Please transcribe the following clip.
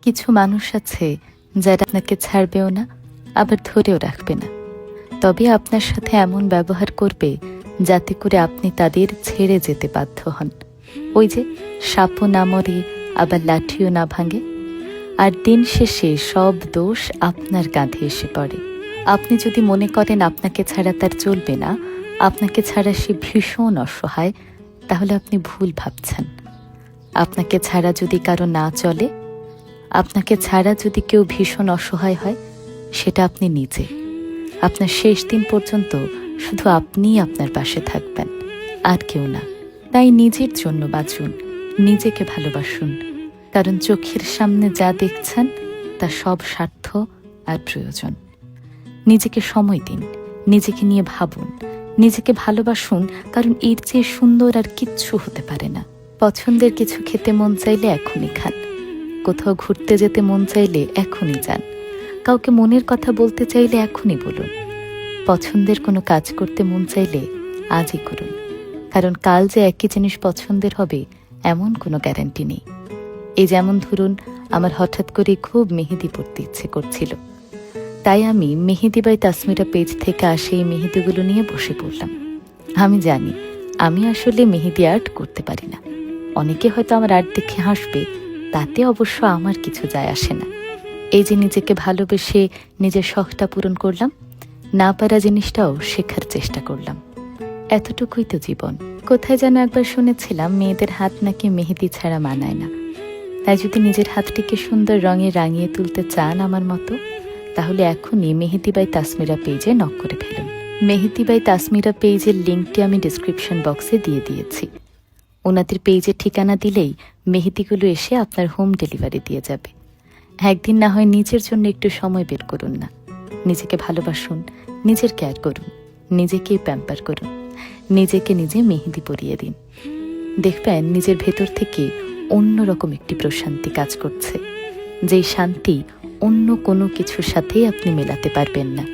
কিছু মানুষ আছে যারা আপনাকে ছাড়বেও না, আবার ধরেও রাখবে না, তবে আপনার সাথে এমন ব্যবহার করবে যাতে করে আপনি তাদের ছেড়ে যেতে বাধ্য হন। ওই যে সাপও না মরে আবার লাঠিও না ভাঙে। আর দিন শেষে সব দোষ আপনার কাঁধে এসে পড়ে। আপনি যদি মনে করেন আপনাকে ছাড়া তার চলবে না, আপনাকে ছাড়া সে ভীষণ অসহায়, তাহলে আপনি ভুল ভাবছেন। আপনাকে ছাড়া যদি কারো না চলে, আপনাকে ছাড়া যদি কেউ ভীষণ অসহায় হয়, সেটা আপনি নিজে। আপনার শেষ দিন পর্যন্ত শুধু আপনিই আপনার পাশে থাকবেন, আর কেউ না। তাই নিজের জন্য বাঁচুন, নিজেকে ভালোবাসুন, কারণ চোখের সামনে যা দেখছেন তা সব স্বার্থ আর প্রয়োজন। নিজেকে সময় দিন, নিজেকে নিয়ে ভাবুন, নিজেকে ভালোবাসুন, কারণ এর চেয়ে সুন্দর আর কিচ্ছু হতে পারে না। পছন্দের কিছু খেতে মন চাইলে এখনই খান, কোথাও ঘুরতে যেতে মন চাইলে এখনই যান, কাউকে মনের কথা বলতে চাইলে এখনই বলুন। পছন্দের কোনো কাজ করতে মন চাইলে আজই করুন, কারণ কাল যে একই জিনিস পছন্দের হবে এমন কোনো গ্যারান্টি নেই। এই যেমন ধরুন, আমার হঠাৎ করে খুব মেহেদি পড়তে ইচ্ছে করছিল, তাই আমি মেহেদি বাই তাসমিরা পেজ থেকে আসে এই মেহেদিগুলো নিয়ে বসে পড়লাম। আমি জানি আমি আসলে মেহেদি আর্ট করতে পারি না, অনেকে হয়তো আমার আর্ট দেখে হাসবে, তাতে অবশ্য আমার কিছু যায় আসে না। এই যে নিজেকে ভালোবেসে নিজের শখটা পূরণ করলাম, না পারা জিনিসটাও শেখার চেষ্টা করলাম। এতটুকুই তো জীবন। কোথায় যেন একবার শুনেছিলাম মেয়েদের হাত নাকি মেহেদি ছাড়া মানায় না। তাই যদি নিজের হাতটিকে সুন্দর রঙে রাঙিয়ে তুলতে চান আমার মতো, তাহলে এখনই মেহেদি বাই তাসমিরা পেজে নক করে ফেলুন। মেহেদি বাই তাসমিরা পেজের লিঙ্কটি আমি ডিসক্রিপশন বক্সে দিয়ে দিয়েছি। ওনাদের পেজের ঠিকানা দিলেই মেহেদিগুলো এসে আপনার হোম ডেলিভারি দিয়ে যাবে। একদিন না হয় নিজের জন্য একটু সময় বের করুন না। নিজেকে ভালোবাসুন, নিজের কেয়ার করুন, নিজেকেই প্যাম্পার করুন, নিজেকে নিজে মেহেদি পরিয়ে দিন। দেখবেন নিজের ভেতর থেকে অন্যরকম একটি প্রশান্তি কাজ করছে, যেই শান্তি অন্য কোনো কিছুর সাথেই আপনি মেলাতে পারবেন না।